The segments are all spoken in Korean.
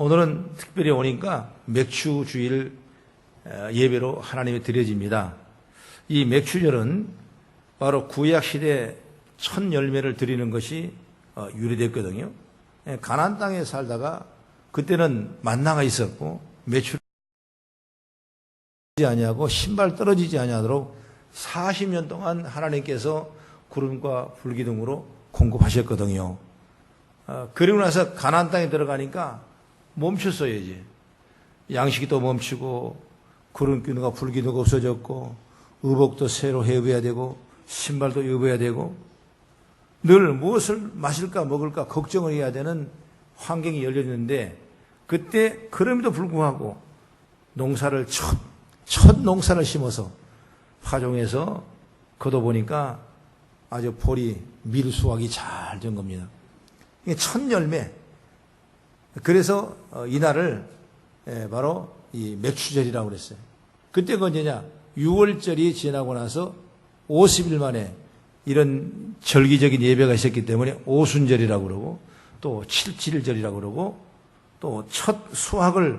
오늘은 특별히 오니까 맥주 주일 예배로 하나님에 드려집니다. 이 맥주절은 바로 구약시대 첫 열매를 드리는 것이 유래됐거든요. 가나안 땅에 살다가 그때는 만나가 있었고 매출이 아니하고 신발 떨어지지 아니하도록 40년 동안 하나님께서 구름과 불기 등으로 공급하셨거든요. 그리고 나서 가나안 땅에 들어가니까 멈췄어요. 이제 양식이 또 멈추고 구름기둥과 불기둥가 없어졌고 의복도 새로 해입어야 되고 신발도 입어야 되고 늘 무엇을 마실까 먹을까 걱정을 해야 되는 환경이 열려있는데 그때 그럼에도 불구하고 농사를 첫 농사를 심어서 파종해서 걷어보니까 아주 볼이 밀수확이 잘 된 겁니다. 이게 첫 열매. 그래서 이날을 바로 이 맥주절이라고 그랬어요. 그때가 언제냐? 6월절이 지나고 나서 50일 만에 이런 절기적인 예배가 있었기 때문에 오순절이라고 그러고 또 칠칠절이라고 그러고 또 첫 수확을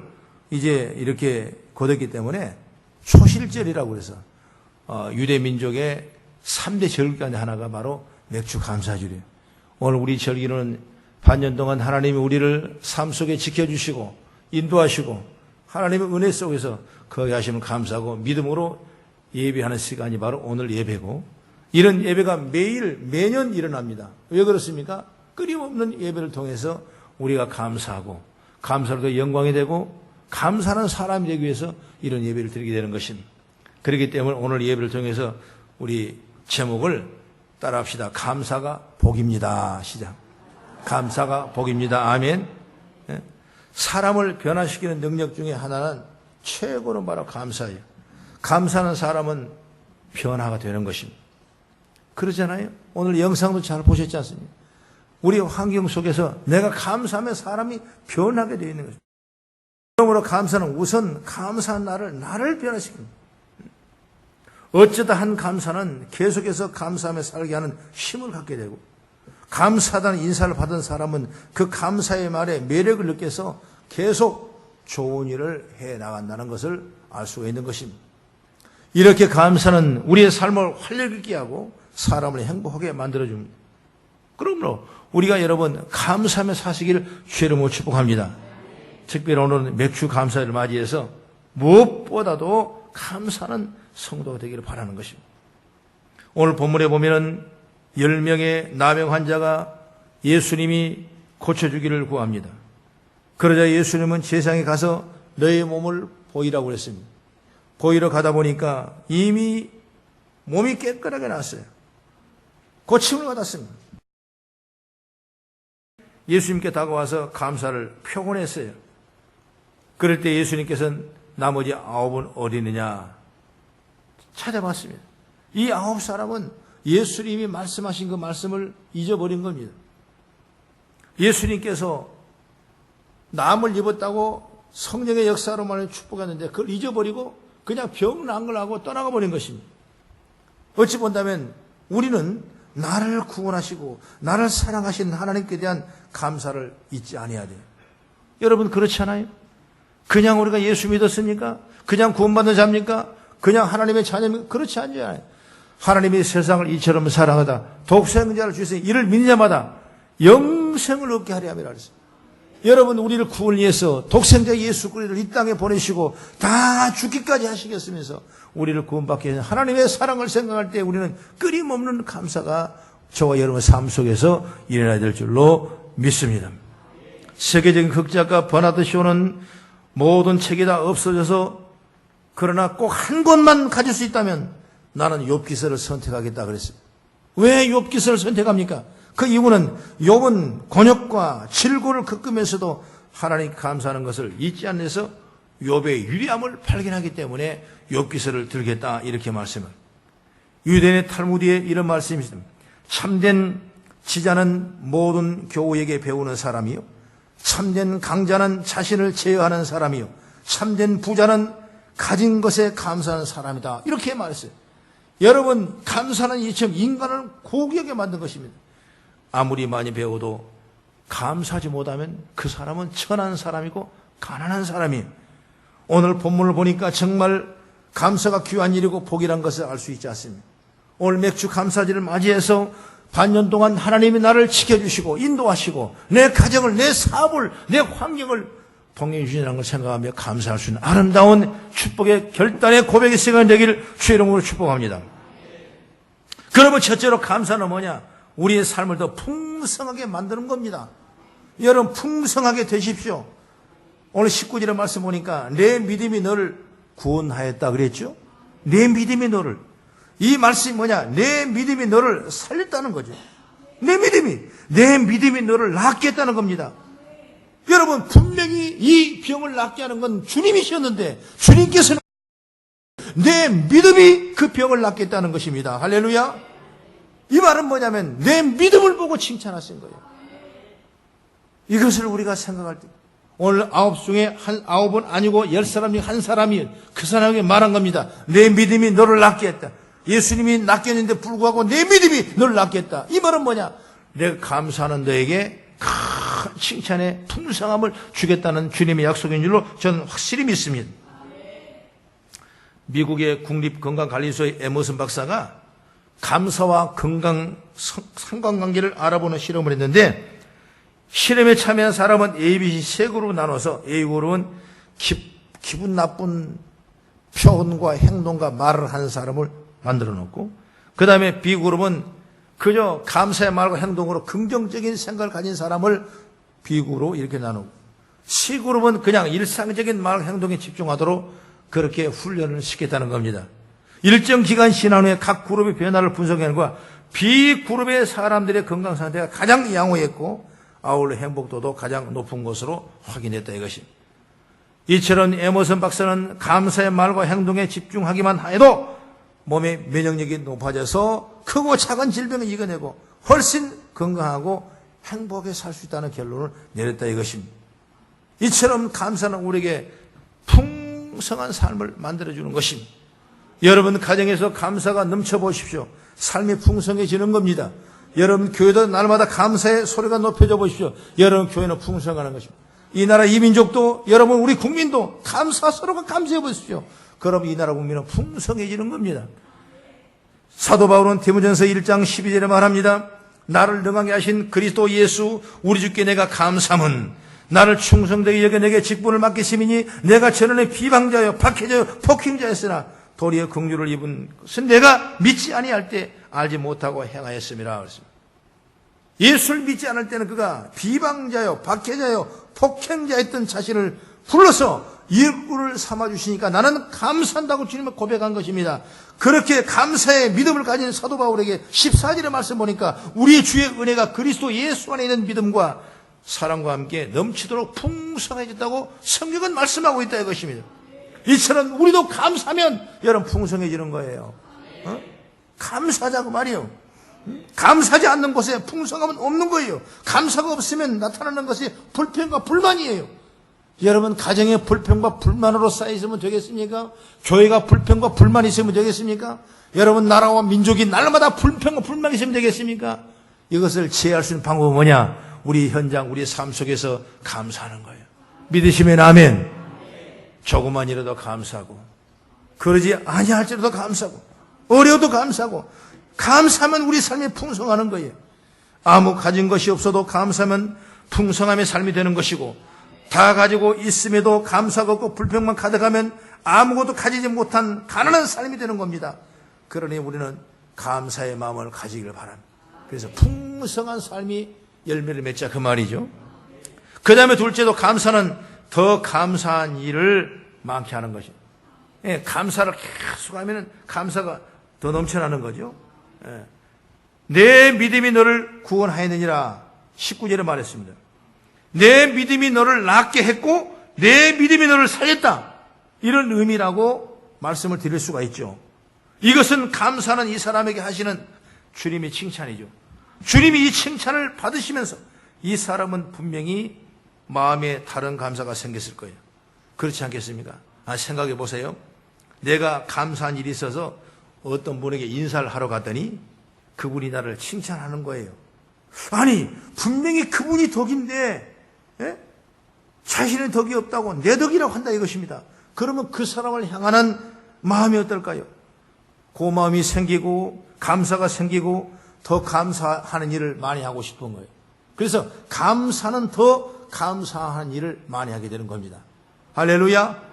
이제 이렇게 거뒀기 때문에 초실절이라고 그래서 유대 민족의 3대 절기 가운데 하나가 바로 맥주 감사절이에요. 오늘 우리 절기는 반년 동안 하나님이 우리를 삶 속에 지켜주시고 인도하시고 하나님의 은혜 속에서 거기 하시면 감사하고 믿음으로 예배하는 시간이 바로 오늘 예배고 이런 예배가 매년 일어납니다. 왜 그렇습니까? 끊임없는 예배를 통해서 우리가 감사하고 감사로도 영광이 되고 감사하는 사람이 되기 위해서 이런 예배를 드리게 되는 것입니다. 그렇기 때문에 오늘 예배를 통해서 우리 제목을 따라합시다. 감사가 복입니다. 시작. 감사가 복입니다. 아멘. 사람을 변화시키는 능력 중에 하나는 최고는 바로 감사예요. 감사하는 사람은 변화가 되는 것입니다. 그러잖아요. 오늘 영상도 잘 보셨지 않습니까? 우리 환경 속에서 내가 감사하면 사람이 변하게 되어 있는 것입니다. 그러므로 감사는 우선 감사한 나를 변화시킵니다. 어쩌다 한 감사는 계속해서 감사하며 살게 하는 힘을 갖게 되고 감사하다는 인사를 받은 사람은 그 감사의 말에 매력을 느껴서 계속 좋은 일을 해나간다는 것을 알 수가 있는 것입니다. 이렇게 감사는 우리의 삶을 활력 있게 하고 사람을 행복하게 만들어줍니다. 그러므로 우리가 여러분 감사하며 사시기를 주의로 축복합니다. 특별히 오늘은 맥주 감사를 맞이해서 무엇보다도 감사하는 성도가 되기를 바라는 것입니다. 오늘 본문에 보면은 10명의 나병 환자가 예수님이 고쳐주기를 구합니다. 그러자 예수님은 제사장에 가서 너의 몸을 보이라고 그랬습니다. 보이러 가다 보니까 이미 몸이 깨끗하게 나왔어요. 고침을 받았습니다. 예수님께 다가와서 감사를 표현했어요. 그럴 때 예수님께서는 나머지 9은 어디 있느냐 찾아봤습니다. 이 9사람은 예수님이 말씀하신 그 말씀을 잊어버린 겁니다. 예수님께서 남을 입었다고 성령의 역사로만 축복했는데 그걸 잊어버리고 그냥 병 난 걸 하고 떠나가 버린 것입니다. 어찌 본다면 우리는 나를 구원하시고 나를 사랑하신 하나님께 대한 감사를 잊지 아니해야 돼요. 여러분 그렇지 않아요? 그냥 우리가 예수 믿었습니까? 그냥 구원받는 자입니까? 그냥 하나님의 자녀입니까? 그렇지 않아요. 하나님이 세상을 이처럼 사랑하다 독생자를 주시니 이를 믿는 자마다 영생을 얻게 하려 함이라 그랬어요. 여러분 우리를 구원을 위해서 독생자 예수 그리스도를 이 땅에 보내시고 다 죽기까지 하시겠으면서 우리를 구원받게 하신 하나님의 사랑을 생각할 때 우리는 끊임없는 감사가 저와 여러분의 삶 속에서 일어나야 될 줄로 믿습니다. 세계적인 극작가 버나드 쇼는 모든 책이 다 없어져서 그러나 꼭 한 권만 가질 수 있다면 나는 욥기서를 선택하겠다 그랬습니다. 왜 욥기서를 선택합니까? 그 이유는 욥은 곤욕과 질고를 겪으면서도 하나님께 감사하는 것을 잊지 않아서 욥의 유리함을 발견하기 때문에 욥기서를 들겠다 이렇게 말씀을. 유대인의 탈무드에 이런 말씀이 있습니다. 참된 지자는 모든 교우에게 배우는 사람이요 참된 강자는 자신을 제어하는 사람이요 참된 부자는 가진 것에 감사하는 사람이다 이렇게 말했어요. 여러분 감사는 이처럼 인간을 고귀하게 만든 것입니다. 아무리 많이 배워도 감사하지 못하면 그 사람은 천한 사람이고 가난한 사람이에요. 오늘 본문을 보니까 정말 감사가 귀한 일이고 복이란 것을 알 수 있지 않습니까? 오늘 맥주 감사절을 맞이해서 반년 동안 하나님이 나를 지켜주시고 인도하시고 내 가정을, 내 사업을, 내 환경을 동행해 주시는 걸 생각하며 감사할 수 있는 아름다운 축복의 결단의 고백의 시간이 되기를 주의 이름으로 축복합니다. 그러면 첫째로 감사는 뭐냐? 우리의 삶을 더 풍성하게 만드는 겁니다. 여러분 풍성하게 되십시오. 오늘 19절의 말씀 보니까 내 믿음이 너를 구원하였다 그랬죠? 내 믿음이 너를. 이 말씀이 뭐냐? 내 믿음이 너를 살렸다는 거죠. 내 믿음이 너를 낫게 했다는 겁니다. 여러분 분명히 이 병을 낫게 하는 건 주님이셨는데 주님께서는 내 믿음이 그 병을 낫게 했다는 것입니다. 할렐루야. 이 말은 뭐냐면 내 믿음을 보고 칭찬하신 거예요. 이것을 우리가 생각할 때 오늘 9 중에 9은 아니고 10사람 중에 한 사람이 그 사람에게 말한 겁니다. 내 믿음이 너를 낫게 했다. 예수님이 낫게 했는데 불구하고 내 믿음이 너를 낫게 했다. 이 말은 뭐냐? 내가 감사하는 너에게 큰 칭찬의 풍성함을 주겠다는 주님의 약속인 줄로 저는 확실히 믿습니다. 미국의 국립건강관리소의 에머슨 박사가 감사와 건강 상관관계를 알아보는 실험을 했는데 실험에 참여한 사람은 A, B, C 세 그룹으로 나눠서 A 그룹은 기분 나쁜 표현과 행동과 말을 하는 사람을 만들어 놓고 그 다음에 B 그룹은 그저 감사의 말과 행동으로 긍정적인 생각을 가진 사람을 B 그룹으로 이렇게 나누고 C 그룹은 그냥 일상적인 말과 행동에 집중하도록 그렇게 훈련을 시켰다는 겁니다. 일정 기간 지난 후에 각 그룹의 변화를 분석한 결과 B 그룹의 사람들의 건강 상태가 가장 양호했고 아울러 행복도도 가장 높은 것으로 확인했다 이것입니다. 이처럼 에머슨 박사는 감사의 말과 행동에 집중하기만 해도 몸의 면역력이 높아져서 크고 작은 질병을 이겨내고 훨씬 건강하고 행복하게 살 수 있다는 결론을 내렸다 이것입니다. 이처럼 감사는 우리에게 풍성한 삶을 만들어주는 것입니다. 여러분 가정에서 감사가 넘쳐보십시오. 삶이 풍성해지는 겁니다. 여러분 교회도 날마다 감사의 소리가 높여져 보십시오. 여러분 교회는 풍성하는 것입니다. 이 나라 이민족도 여러분 우리 국민도 서로가 감사해 보십시오. 그럼 이 나라 국민은 풍성해지는 겁니다. 사도 바울은 디모데전서 1장 12절에 말합니다. 나를 능하게 하신 그리스도 예수 우리 주께 내가 감사함은 나를 충성되게 여겨 내게 직분을 맡기심이니 내가 전원의 비방자여 박해자여 폭행자였으나 도리어 긍휼을 입은 것은 내가 믿지 아니할 때 알지 못하고 행하였음이라 그랬습니다. 예수를 믿지 않을 때는 그가 비방자요 박해자요 폭행자였던 자신을 불러서 일꾼을 삼아주시니까 나는 감사한다고 주님을 고백한 것입니다. 그렇게 감사의 믿음을 가진 사도 바울에게 14절의 말씀 보니까 우리의 주의 은혜가 그리스도 예수 안에 있는 믿음과 사랑과 함께 넘치도록 풍성해졌다고 성경은 말씀하고 있다 이것입니다. 이처럼 우리도 감사하면 여러분 풍성해지는 거예요. 감사하자고 말이요. 감사하지 않는 곳에 풍성함은 없는 거예요. 감사가 없으면 나타나는 것이 불평과 불만이에요. 여러분 가정에 불평과 불만으로 쌓여 있으면 되겠습니까? 교회가 불평과 불만이 있으면 되겠습니까? 여러분 나라와 민족이 날마다 불평과 불만이 있으면 되겠습니까? 이것을 지혜할 수 있는 방법은 뭐냐? 우리 현장, 우리 삶 속에서 감사하는 거예요. 믿으시면 아멘. 조그만이라도 감사하고 그러지 아니할지라도 감사하고 어려워도 감사하고 감사하면 우리 삶이 풍성하는 거예요. 아무 가진 것이 없어도 감사하면 풍성함의 삶이 되는 것이고 다 가지고 있음에도 감사가 없고 불평만 가득하면 아무것도 가지지 못한 가난한 삶이 되는 겁니다. 그러니 우리는 감사의 마음을 가지기를 바랍니다. 그래서 풍성한 삶이 열매를 맺자 그 말이죠. 그 다음에 둘째도 감사는 더 감사한 일을 많게 하는 것입니다. 예, 감사를 계속 하면 감사가 더 넘쳐나는 거죠. 예. 내 믿음이 너를 구원하였느니라 19절에 말했습니다. 내 믿음이 너를 낫게 했고 내 믿음이 너를 살렸다. 이런 의미라고 말씀을 드릴 수가 있죠. 이것은 감사는 이 사람에게 하시는 주님의 칭찬이죠. 주님이 이 칭찬을 받으시면서 이 사람은 분명히 마음에 다른 감사가 생겼을 거예요. 그렇지 않겠습니까? 생각해 보세요. 내가 감사한 일이 있어서 어떤 분에게 인사를 하러 갔더니 그분이 나를 칭찬하는 거예요. 아니, 분명히 그분이 덕인데, 예? 자신의 덕이 없다고 내 덕이라고 한다 이것입니다. 그러면 그 사람을 향하는 마음이 어떨까요? 고마움이 생기고, 감사가 생기고, 더 감사하는 일을 많이 하고 싶은 거예요. 그래서 감사는 더 감사하는 일을 많이 하게 되는 겁니다. 할렐루야.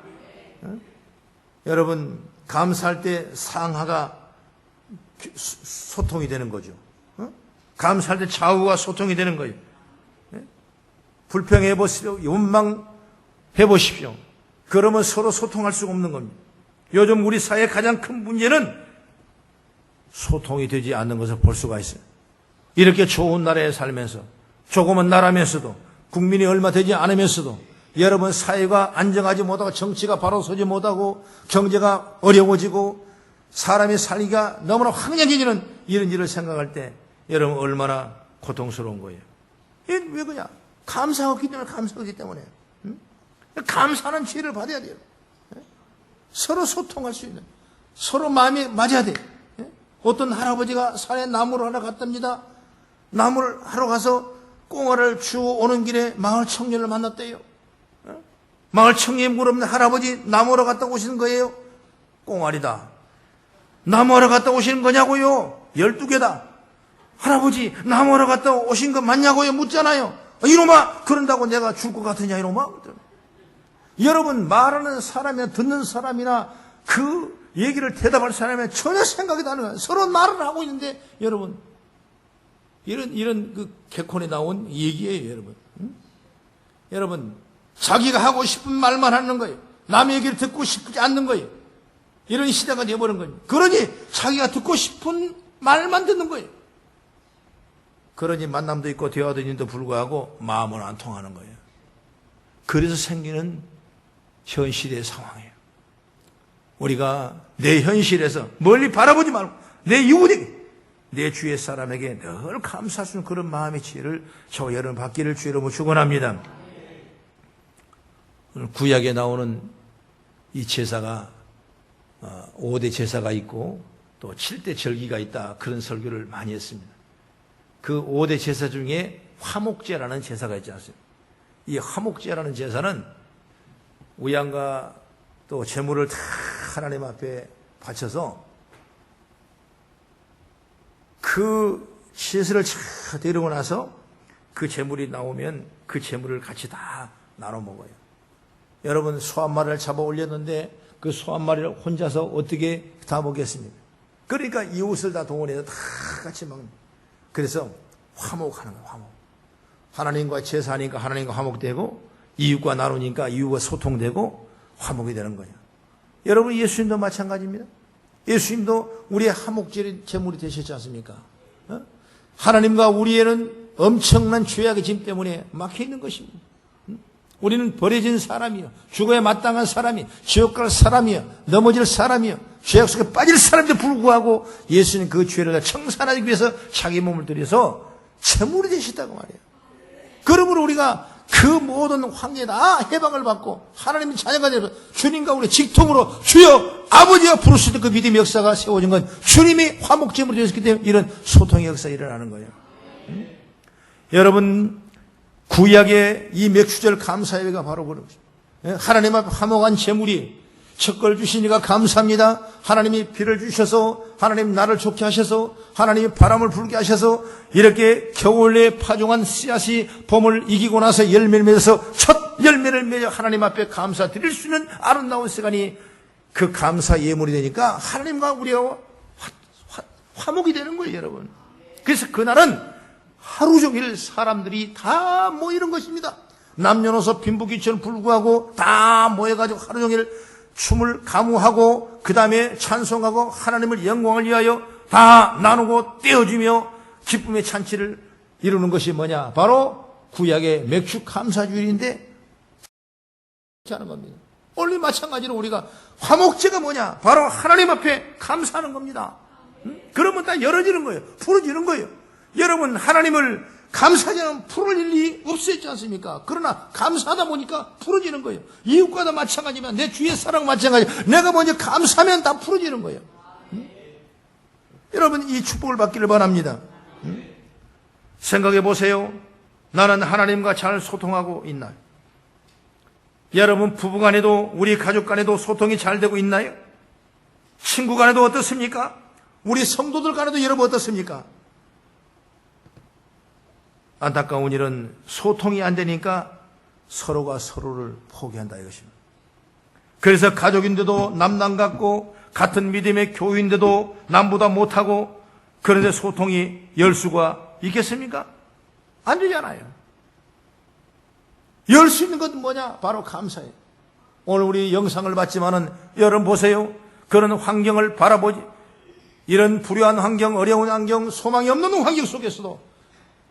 여러분, 감사할 때 상하가 소통이 되는 거죠. 감사할 때 좌우가 소통이 되는 거예요. 불평해 보십시오. 원망해 보십시오. 그러면 서로 소통할 수가 없는 겁니다. 요즘 우리 사회의 가장 큰 문제는 소통이 되지 않는 것을 볼 수가 있어요. 이렇게 좋은 나라에 살면서, 조그만 나라면서도, 국민이 얼마 되지 않으면서도, 여러분 사회가 안정하지 못하고, 정치가 바로 서지 못하고, 경제가 어려워지고, 사람이 살기가 너무나 황량해지는 이런 일을 생각할 때 여러분 얼마나 고통스러운 거예요. 왜 그냥 감사하기 때문에, 감사하기 때문에. 감사하는 지혜를 받아야 돼요. 서로 소통할 수 있는, 서로 마음이 맞아야 돼요. 어떤 할아버지가 산에 나무를 하러 갔답니다. 나무를 하러 가서 꽁알을 주워 오는 길에 마을 청년을 만났대요. 마을 청년이 물었는데, 할아버지 나무하러 갔다 오시는 거예요? 꽁알이다. 나무하러 갔다 오시는 거냐고요? 12개다. 할아버지 나무하러 갔다 오신 거 맞냐고요? 묻잖아요. 이놈아, 그런다고 내가 줄 것 같으냐 이놈아. 여러분, 말하는 사람이나 듣는 사람이나 그 얘기를 대답할 사람이 전혀 생각이 다른 거예요. 서로 말을 하고 있는데, 여러분, 이런 그 개콘에 나온 얘기예요, 여러분. 여러분, 자기가 하고 싶은 말만 하는 거예요. 남의 얘기를 듣고 싶지 않는 거예요. 이런 시대가 되어버린 거예요. 그러니 자기가 듣고 싶은 말만 듣는 거예요. 그러니 만남도 있고 대화도 있는데도 불구하고 마음은 안 통하는 거예요. 그래서 생기는 현실의 상황이에요. 우리가 내 현실에서 멀리 바라보지 말고 내 이웃에게, 내 주위의 사람에게 늘 감사할 수 있는 그런 마음의 지혜를 저 여러분 받기를 주의 이름으로 축원합니다. 오늘 구약에 나오는 이 제사가 5대 제사가 있고 또 7대 절기가 있다, 그런 설교를 많이 했습니다. 그 5대 제사 중에 화목제라는 제사가 있지 않습니까? 이 화목제라는 제사는 우양과 또 제물을 다 하나님 앞에 바쳐서 그 제사를 쫙 데리고 나서 그 제물이 나오면 그 제물을 같이 다 나눠 먹어요. 여러분, 소 한 마리를 잡아 올렸는데 그 소 한 마리를 혼자서 어떻게 다 먹겠습니까? 그러니까 이웃을 다 동원해서 다 같이 먹는. 그래서 화목하는 거예요, 화목. 하나님과 제사하니까 하나님과 화목되고, 이웃과 나누니까 이웃과 소통되고 화목이 되는 거예요. 여러분, 예수님도 마찬가지입니다. 예수님도 우리의 화목제 제물이 되셨지 않습니까? 하나님과 우리에는 엄청난 죄악의 짐 때문에 막혀 있는 것입니다. 우리는 버려진 사람이요, 죽어야 마땅한 사람이, 지옥 갈 사람이요, 넘어질 사람이요, 죄악 속에 빠질 사람인데 불구하고 예수님 그 죄를 다 청산하기 위해서 자기 몸을 들여서 제물이 되셨다고 말이에요. 그러므로 우리가 그 모든 황제에 다 해방을 받고 하나님의 자녀가 되어서 주님과 우리 직통으로 주여 아버지가 부르실 때 그 믿음의 역사가 세워진 건 주님이 화목제물이 되었기 때문에 이런 소통의 역사가 일어나는 거예요. 여러분, 구약의 이 맥주절 감사예배가 바로 그런 것입니다. 하나님 앞에 화목한 제물이 첫 걸 주시니까 감사합니다. 하나님이 비를 주셔서, 하나님 나를 좋게 하셔서, 하나님이 바람을 불게 하셔서 이렇게 겨울에 파종한 씨앗이 봄을 이기고 나서 열매를 맺어서 첫 열매를 맺어 하나님 앞에 감사 드릴 수 있는 아름다운 시간이 그 감사 예물이 되니까 하나님과 우리가 화목이 되는 거예요, 여러분. 그래서 그날은 하루 종일 사람들이 다 모이는 것입니다. 남녀노소 빈부귀천 불구하고 다 모여가지고 하루 종일 춤을 감우하고 그 다음에 찬송하고 하나님을 영광을 위하여 다 나누고 떼어주며 기쁨의 잔치를 이루는 것이 뭐냐? 바로 구약의 맥주 감사주일인데 하는 겁니다. 오늘 마찬가지로 우리가 화목제가 뭐냐? 바로 하나님 앞에 감사하는 겁니다. 그러면 다 열어지는 거예요. 풀어지는 거예요. 여러분, 하나님을 감사하지 않으면 풀을 일이 없었지 않습니까? 그러나 감사하다 보니까 풀어지는 거예요. 이웃과도 마찬가지면 내 주위의 사람과 마찬가지. 내가 먼저 감사하면 다 풀어지는 거예요. 여러분, 이 축복을 받기를 바랍니다. 생각해 보세요. 나는 하나님과 잘 소통하고 있나요? 여러분 부부 간에도 우리 가족 간에도 소통이 잘 되고 있나요? 친구 간에도 어떻습니까? 우리 성도들 간에도 여러분 어떻습니까? 안타까운 일은 소통이 안 되니까 서로가 서로를 포기한다 이것입니다. 그래서 가족인데도 남남 같고 같은 믿음의 교우인데도 남보다 못하고 그런데 소통이 열 수가 있겠습니까? 안 되잖아요. 열 수 있는 건 뭐냐? 바로 감사예요. 오늘 우리 영상을 봤지만은 여러분 보세요. 그런 환경을 바라보지. 이런 불우한 환경, 어려운 환경, 소망이 없는 환경 속에서도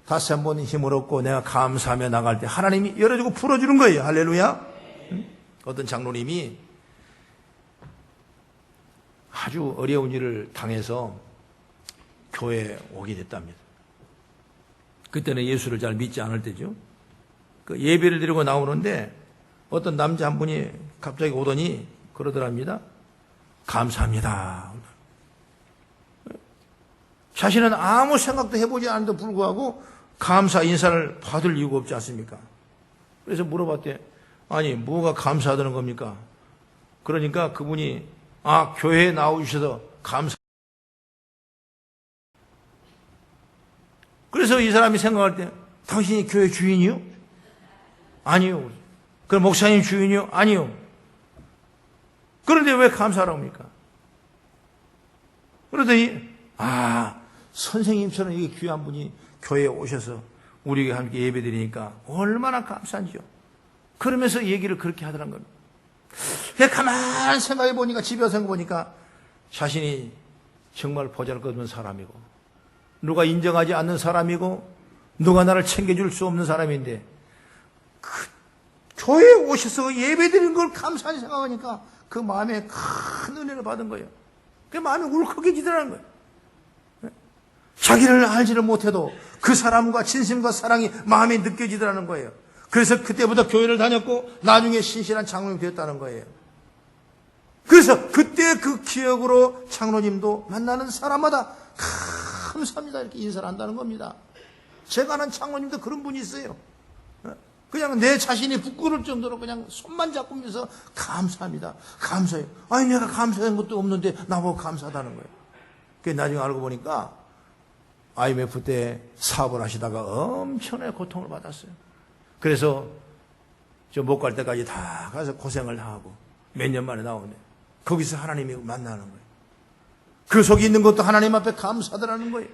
다시 한번 힘을 얻고 내가 감사하며 나갈 때 하나님이 열어주고 풀어주는 거예요. 할렐루야. 어떤 장로님이 아주 어려운 일을 당해서 교회에 오게 됐답니다. 그때는 예수를 잘 믿지 않을 때죠. 그 예배를 드리고 나오는데 어떤 남자 한 분이 갑자기 오더니 그러더랍니다. 감사합니다. 자신은 아무 생각도 해보지 않는데도 불구하고 감사 인사를 받을 이유가 없지 않습니까? 그래서 물어봤대. 아니 뭐가 감사하다는 겁니까? 그러니까 그분이 교회에 나오셔서 감사. 그래서 이 사람이 생각할 때 당신이 교회 주인이요? 아니요. 그럼 목사님 주인이요? 아니요. 그런데 왜 감사라고 합니까? 그러더니 선생님처럼 이게 귀한 분이 교회에 오셔서 우리가 함께 예배드리니까 얼마나 감사한지요. 그러면서 얘기를 그렇게 하더란 겁니다. 가만히 생각해 보니까 집에 와서 보니까 자신이 정말 보잘것없는 사람이고 누가 인정하지 않는 사람이고 누가 나를 챙겨줄 수 없는 사람인데 교회에 오셔서 예배드리는 걸 감사하게 생각하니까 그 마음에 큰 은혜를 받은 거예요. 그 마음이 울컥해지더라는 거예요. 자기를 알지를 못해도 그 사람과 진심과 사랑이 마음에 느껴지더라는 거예요. 그래서 그때부터 교회를 다녔고 나중에 신실한 장로님이 되었다는 거예요. 그래서 그때 그 기억으로 장로님도 만나는 사람마다 감사합니다 이렇게 인사를 한다는 겁니다. 제가 아는 장로님도 그런 분이 있어요. 그냥 내 자신이 부끄러울 정도로 그냥 손만 잡으면서 감사합니다. 감사해요. 아니 내가 감사한 것도 없는데 나보고 감사하다는 거예요. 그게 나중에 알고 보니까 IMF 때 사업을 하시다가 엄청나게 고통을 받았어요. 그래서 저 못 갈 때까지 다 가서 고생을 하고 몇 년 만에 나오네. 거기서 하나님이 만나는 거예요. 그 속에 있는 것도 하나님 앞에 감사하더라는 거예요.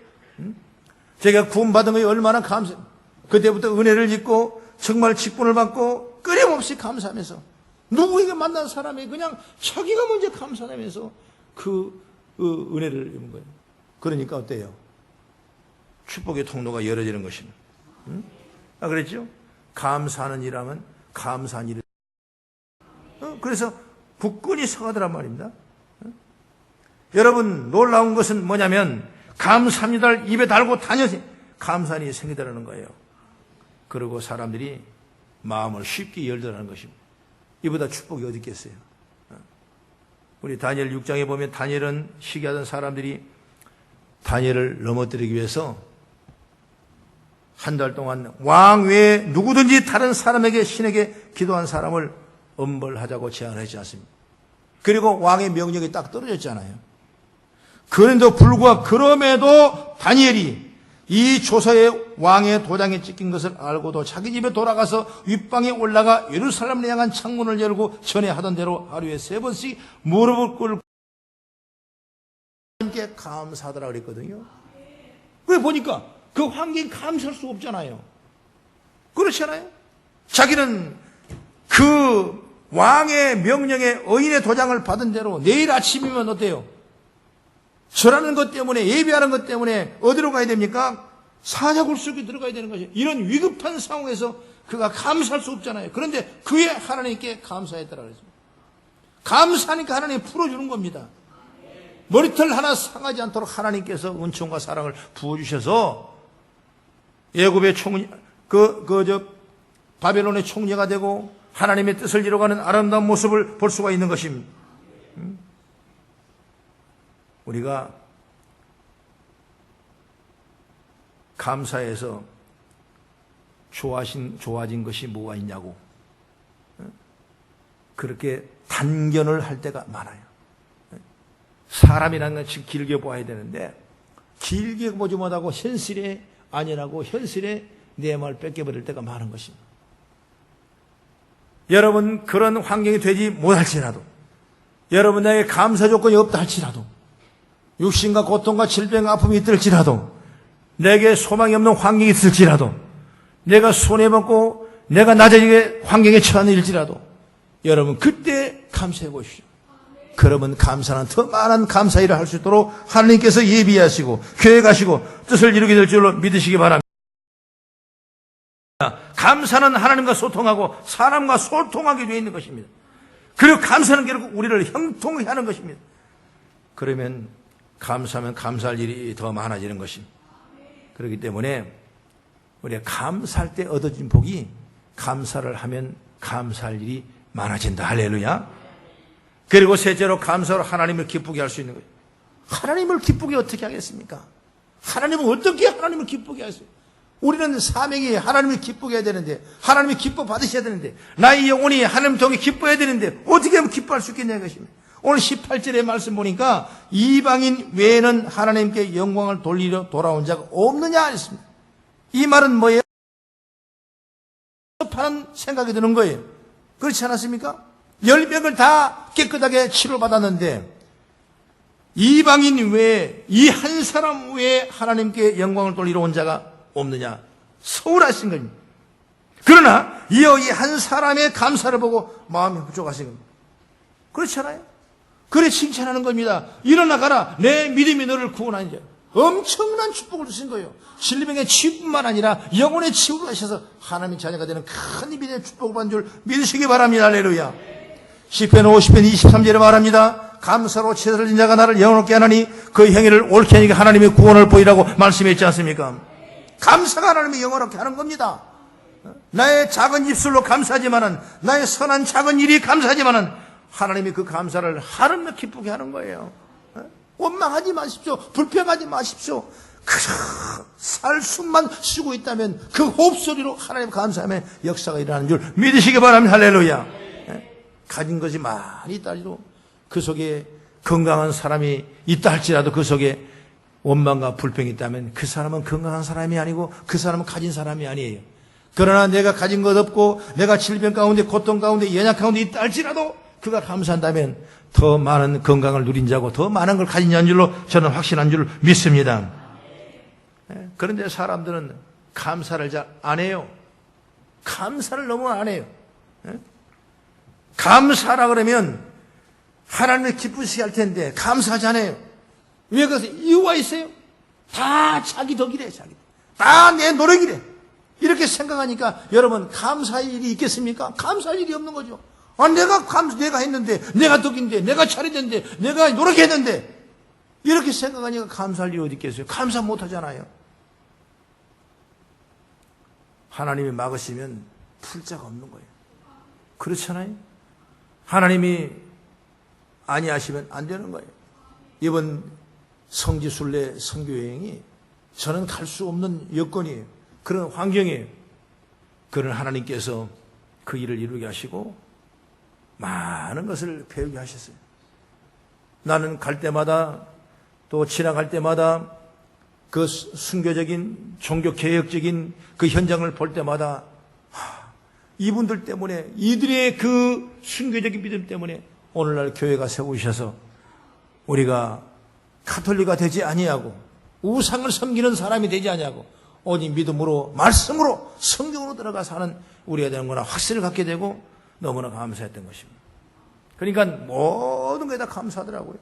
제가 구원받은 거에 얼마나 감사해요. 그때부터 은혜를 입고 정말 직분을 받고 끊임없이 감사하면서 누구에게 만난 사람이 그냥 자기가 먼저 감사하면서 그 은혜를 입은 거예요. 그러니까 어때요? 축복의 통로가 열어지는 것입니다. 그랬죠? 감사하는 일하면 감사한 일을. 그래서 굳건히 서가더란 말입니다. 여러분 놀라운 것은 뭐냐면 감사합니다를 입에 달고 다녀서 감사한 일이 생기더라는 거예요. 그리고 사람들이 마음을 쉽게 열더라는 것입니다. 이보다 축복이 어디 있겠어요? 우리 다니엘 6장에 보면 다니엘은 시기하던 사람들이 다니엘을 넘어뜨리기 위해서 한 달 동안 왕 외에 누구든지 다른 사람에게 신에게 기도한 사람을 엄벌하자고 제안하지 않습니다. 그리고 왕의 명령이 딱 떨어졌잖아요. 그런데도 불구하고 그럼에도 다니엘이 이 조서에 왕의 도장에 찍힌 것을 알고도 자기 집에 돌아가서 윗방에 올라가 예루살렘을 향한 창문을 열고 전에 하던 대로 하루에 3번씩 무릎을 꿇고 함께 감사하더라 그랬거든요. 왜 보니까 그 환경이 감사할 수 없잖아요. 그렇잖아요. 자기는 그 왕의 명령에 의인의 도장을 받은 대로 내일 아침이면 어때요? 절하는 것 때문에 예배하는 것 때문에 어디로 가야 됩니까? 사자굴 속에 들어가야 되는 것이에요. 이런 위급한 상황에서 그가 감사할 수 없잖아요. 그런데 그의 하나님께 감사했다라고 했습니다. 감사하니까 하나님이 풀어주는 겁니다. 머리털 하나 상하지 않도록 하나님께서 은총과 사랑을 부어주셔서 애굽의 바벨론의 총리가 되고 하나님의 뜻을 이뤄가는 아름다운 모습을 볼 수가 있는 것입니다. 우리가 감사해서 좋아진 것이 뭐가 있냐고 그렇게 단견을 할 때가 많아요. 사람이라는 건 길게 보아야 되는데 길게 보지 못하고 현실에 안연하고 현실에 내 말 뺏겨버릴 때가 많은 것입니다. 여러분 그런 환경이 되지 못할지라도 여러분에게 감사 조건이 없다 할지라도 육신과 고통과 질병과 아픔이 있을지라도 내게 소망이 없는 환경이 있을지라도 내가 손해먹고 내가 낮아지게 환경에 처한 일지라도 여러분 그때 감사해 보십시오. 그러면 감사는 더 많은 감사 일을 할 수 있도록 하나님께서 예비하시고 계획하시고 뜻을 이루게 될 줄로 믿으시기 바랍니다. 감사는 하나님과 소통하고 사람과 소통하게 되어 있는 것입니다. 그리고 감사는 결국 우리를 형통하게 하는 것입니다. 그러면 감사하면 감사할 일이 더 많아지는 것입니다. 그렇기 때문에 우리가 감사할 때 얻어진 복이 감사를 하면 감사할 일이 많아진다. 할렐루야. 그리고 셋째로 감사로 하나님을 기쁘게 할 수 있는 거예요. 하나님을 기쁘게 어떻게 하겠습니까? 하나님은 어떻게 하나님을 기쁘게 하겠어요? 우리는 사명이 하나님을 기쁘게 해야 되는데 하나님이 기뻐 받으셔야 되는데 나의 영혼이 하나님 통해 기뻐해야 되는데 어떻게 하면 기뻐할 수 있겠냐 이것입니다. 오늘 18절의 말씀 보니까 이방인 외에는 하나님께 영광을 돌리려 돌아온 자가 없느냐 했습니다. 이 말은 뭐예요? 하는 생각이 드는 거예요. 그렇지 않았습니까? 10명을 다 깨끗하게 치료받았는데 이방인 외에 이 한 사람 외에 하나님께 영광을 돌리러 온 자가 없느냐 서울하신 겁니다. 그러나 이 한 사람의 감사를 보고 마음이 부족하신 겁니다. 그렇잖아요. 그래 칭찬하는 겁니다. 일어나 가라 내 믿음이 너를 구원하는 자. 엄청난 축복을 주신 거예요. 질병의 치유뿐만 아니라 영혼의 치유를 하셔서 하나님의 자녀가 되는 큰 믿음의 축복을 받은 줄 믿으시기 바랍니다. 할렐루야. 시편 50편 23절에 말합니다. 감사로 채를 진 자가 나를 영원롭게 하나니 그 행위를 옳게 하니까 하나님의 구원을 보이라고 말씀했지 않습니까? 감사가 하나님의 영원롭게 하는 겁니다. 나의 작은 입술로 감사하지만은 나의 선한 작은 일이 감사하지만은 하나님이 그 감사를 하루며 기쁘게 하는 거예요. 원망하지 마십시오. 불평하지 마십시오. 살 숨만 쉬고 있다면 그 호흡소리로 하나님 감사하며 역사가 일어나는 줄 믿으시기 바랍니다. 할렐루야. 가진 것이 많이 있다 할지라도 그 속에 건강한 사람이 있다 할지라도 그 속에 원망과 불평이 있다면 그 사람은 건강한 사람이 아니고 그 사람은 가진 사람이 아니에요. 그러나 내가 가진 것 없고 내가 질병 가운데 고통 가운데 연약 가운데 있다 할지라도 그가 감사한다면 더 많은 건강을 누린 자고 더 많은 걸 가진 자인 줄로 저는 확신한 줄 믿습니다. 그런데 사람들은 감사를 잘 안 해요. 감사를 너무 안 해요. 감사라 그러면 하나님을 기쁘시게 할 텐데 감사하지 않아요. 왜 그러세요? 이유가 있어요. 다 자기 덕이래. 다 내 노력이래. 이렇게 생각하니까 여러분 감사할 일이 있겠습니까? 감사할 일이 없는 거죠. 내가 했는데, 내가 덕인데, 내가 차렸는데, 내가 노력했는데, 이렇게 생각하니까 감사할 일이 어디 있겠어요? 감사 못 하잖아요. 하나님이 막으시면 풀자가 없는 거예요. 그렇잖아요? 하나님이 아니하시면 안 되는 거예요. 이번 성지순례 선교여행이 저는 갈 수 없는 여건이에요. 그런 환경이에요. 그런 하나님께서 그 일을 이루게 하시고 많은 것을 배우게 하셨어요. 나는 갈 때마다 또 지나갈 때마다 그 순교적인 종교개혁적인 그 현장을 볼 때마다 이분들 때문에 이들의 그 순교적인 믿음 때문에 오늘날 교회가 세우셔서 우리가 카톨릭가 되지 아니하고 우상을 섬기는 사람이 되지 아니하고 오직 믿음으로 말씀으로 성경으로 들어가서 하는 우리가 되는 거나 확신을 갖게 되고 너무나 감사했던 것입니다. 그러니까 모든 것에 다 감사하더라고요.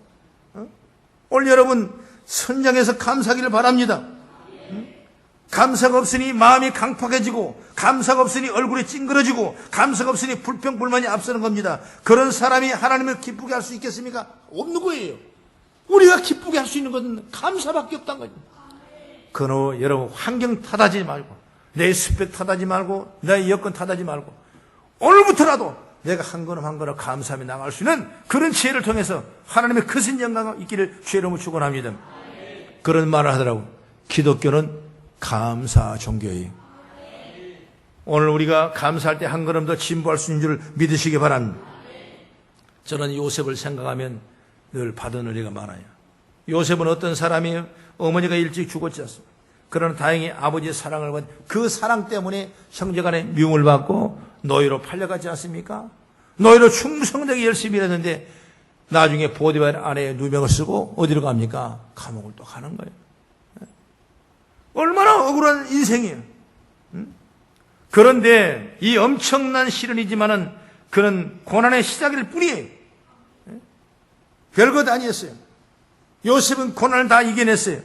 오늘 여러분 선장에서 감사하기를 바랍니다. 감사가 없으니 마음이 강팍해지고 감사가 없으니 얼굴이 찡그러지고 감사가 없으니 불평 불만이 앞서는 겁니다. 그런 사람이 하나님을 기쁘게 할 수 있겠습니까? 없는 거예요. 우리가 기쁘게 할 수 있는 것은 감사밖에 없다는 거죠. 그러나 여러분 환경 탓하지 말고 내 스펙 탓하지 말고 내 여건 탓하지 말고 오늘부터라도 내가 한 걸음 한 걸음 감사하며 나갈 수 있는 그런 지혜를 통해서 하나님의 크신 영광이 있기를 주의 이름으로 축원합니다. 그런 말을 하더라고. 기독교는 감사 종교예요. 오늘 우리가 감사할 때 한 걸음 더 진보할 수 있는 줄 믿으시기 바랍니다. 저는 요셉을 생각하면 늘 받은 은혜가 많아요. 요셉은 어떤 사람이에요? 어머니가 일찍 죽었지 않습니까? 그러나 다행히 아버지의 사랑을 받은 그 사랑 때문에 형제간에 미움을 받고 노예로 팔려가지 않습니까? 노예로 충성되게 열심히 일했는데 나중에 보디발 아내의 누명을 쓰고 어디로 갑니까? 감옥을 또 가는 거예요. 얼마나 억울한 인생이에요. 그런데 이 엄청난 시련이지만은 그는 고난의 시작일 뿐이에요. 별것 아니었어요. 요셉은 고난을 다 이겨냈어요.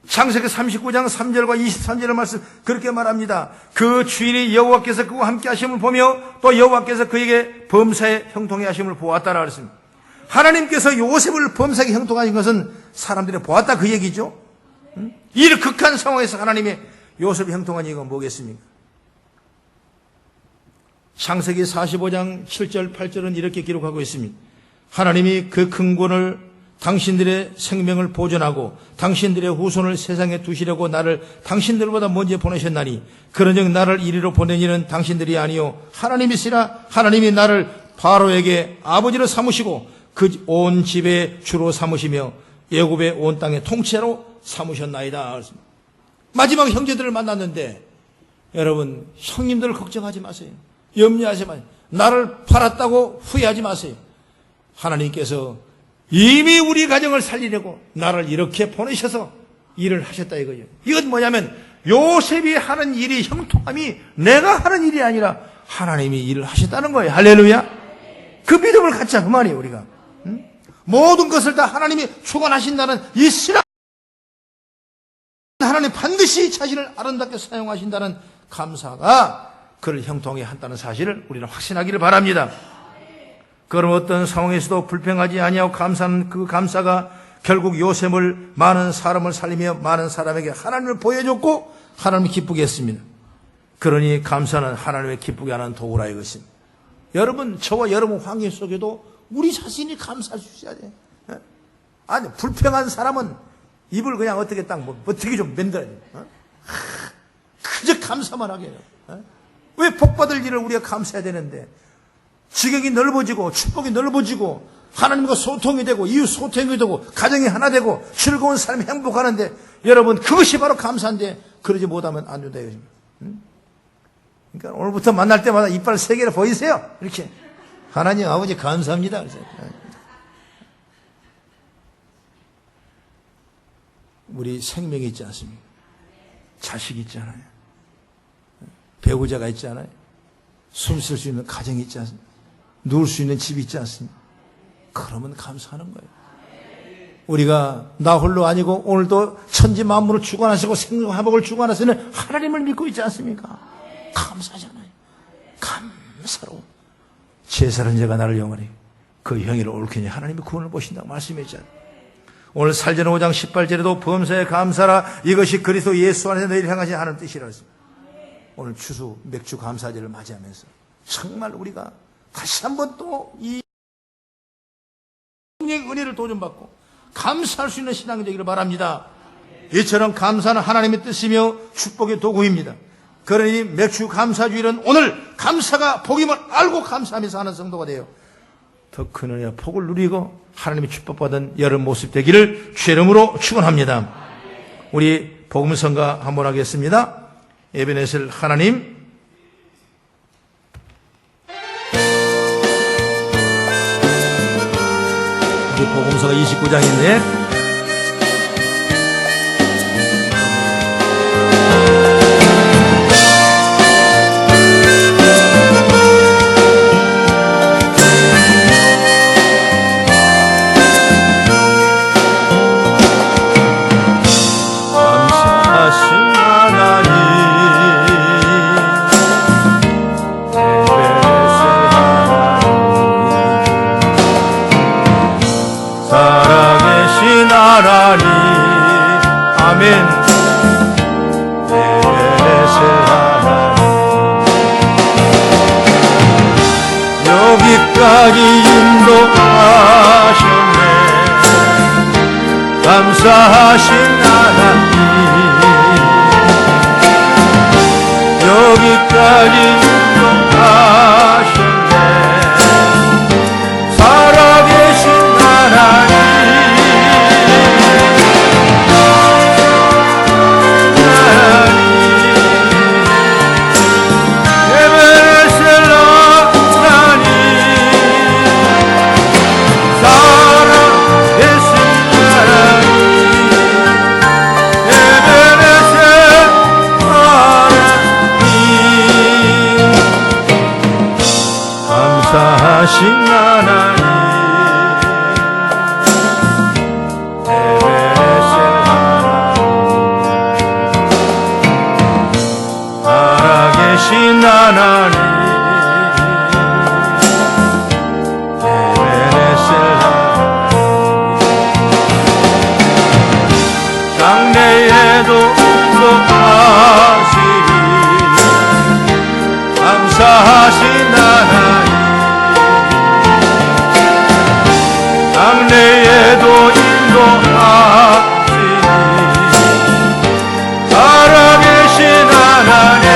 창세기 39장 3절과 23절의 말씀 그렇게 말합니다. 그 주인이 여호와께서 그와 함께 하심을 보며 또 여호와께서 그에게 범사에 형통해 하심을 보았다라 그랬습니다. 하나님께서 요셉을 범사에 형통하신 것은 사람들이 보았다 그 얘기죠. 이 극한 상황에서 하나님이 요셉이 형통한 이유가 뭐겠습니까? 창세기 45장 7절 8절은 이렇게 기록하고 있습니다. 하나님이 그 큰 권을 당신들의 생명을 보존하고 당신들의 후손을 세상에 두시려고 나를 당신들보다 먼저 보내셨나니 그런즉 나를 이리로 보낸 이는 당신들이 아니요 하나님이시라. 하나님이 나를 바로에게 아버지로 삼으시고 그 온 집의 주로 삼으시며 애굽의 온 땅의 통치자로 삼으셨나이다. 마지막 형제들을 만났는데 여러분 형님들을 걱정하지 마세요. 염려하지 마세요. 나를 팔았다고 후회하지 마세요. 하나님께서 이미 우리 가정을 살리려고 나를 이렇게 보내셔서 일을 하셨다 이거예요. 이건 뭐냐면 요셉이 하는 일이 형통함이 내가 하는 일이 아니라 하나님이 일을 하셨다는 거예요. 할렐루야. 그 믿음을 갖자 그 말이에요. 우리가 모든 것을 다 하나님이 주관하신다는 이 신앙, 하나님 반드시 자신을 아름답게 사용하신다는 감사가 그를 형통하게 한다는 사실을 우리는 확신하기를 바랍니다. 그럼 어떤 상황에서도 불평하지 아니하고 감사하는 그 감사가 결국 요셉을 많은 사람을 살리며 많은 사람에게 하나님을 보여줬고 하나님을 기쁘게 했습니다. 그러니 감사는 하나님을 기쁘게 하는 도구라 이것입니다. 여러분 저와 여러분 환경 속에도 우리 자신이 감사할 수 있어야 돼요. 아니 불평한 사람은 입을 그냥 어떻게 딱 어떻게 좀 만들어야 돼요. 그저 감사만 하게 해요. 왜 복받을 일을 우리가 감사해야 되는데 지경이 넓어지고 축복이 넓어지고 하나님과 소통이 되고 이웃 소통이 되고 가정이 하나 되고 즐거운 삶이 행복하는데 여러분 그것이 바로 감사인데 그러지 못하면 안 된다 이거입니다. 그러니까 오늘부터 만날 때마다 이빨 3개를 보이세요. 이렇게 하나님 아버지 감사합니다. 우리 생명이 있지 않습니까? 자식이 있잖아요. 배우자가 있잖아요. 숨 쉴 수 있는 가정이 있지 않습니까? 누울 수 있는 집이 있지 않습니까? 그러면 감사하는 거예요. 우리가 나 홀로 아니고 오늘도 천지 만물을 주관하시고 생명화복을 주관하시는 하나님을 믿고 있지 않습니까? 감사하잖아요. 감사로 제사는 자가 나를 영원히 그 형의를 옳게니 하나님이 구원을 보신다고 말씀했잖아요. 오늘 살전 5장 18절에도 범사에 감사라 이것이 그리스도 예수 안에서 너희를 향하신 하나님 뜻이라 했습니다. 오늘 추수 맥주 감사절을 맞이하면서 정말 우리가 다시 한번 또 이 성령의 은혜를 도전받고 감사할 수 있는 신앙이 되기를 바랍니다. 이처럼 감사는 하나님의 뜻이며 축복의 도구입니다. 그러니 맥주 감사주일은 오늘 감사가 복임을 알고 감사하면서 하는 성도가 돼요. 더 큰 은혜와 복을 누리고 하나님의 축복받은 여러분 모습 되기를 주의 이름으로 축원합니다. 우리 복음성가 한번 하겠습니다. 에베네셀 하나님 우리 복음서가 29장인데 여기까지 인도하셨네. 감사하신 하나님 여기까지 인도하셨네. 살아계신 하나님, 에베네셀 하나님, 살아계신 하나님, 에베네셀 감사하신 하나님, 에베네셀 하나님, 살아계신 하나님, 에베네셀 하나님, 장래에도 인도하시리 감사하신 하나님, 장래에도 인도하시니 살아계신 하나님,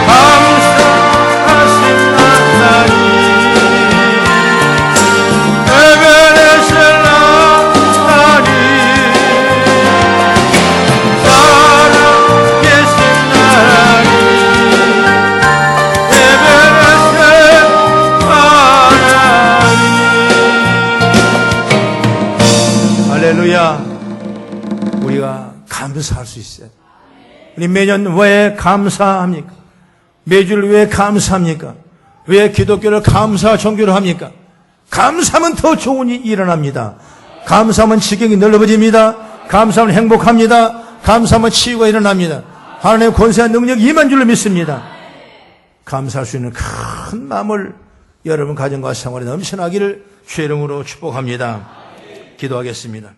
감사하신 하나님, 에베네셀 하나님, 살아계신 하나님, 에베네셀 하나님. 할렐루야. 우리가 감사할 수 있어요. 우리 매년 왜 감사합니까? 매주를 왜 감사합니까? 왜 기독교를 감사 종교로 합니까? 감사하면 더 좋은 일이 일어납니다. 감사하면 지경이 넓어집니다. 감사하면 행복합니다. 감사하면 치유가 일어납니다. 하나님의 권세와 능력이 임한 줄로 믿습니다. 감사할 수 있는 큰 마음을 여러분 가정과 생활에 넘쳐나기를 주의 이름으로 축복합니다. 기도하겠습니다.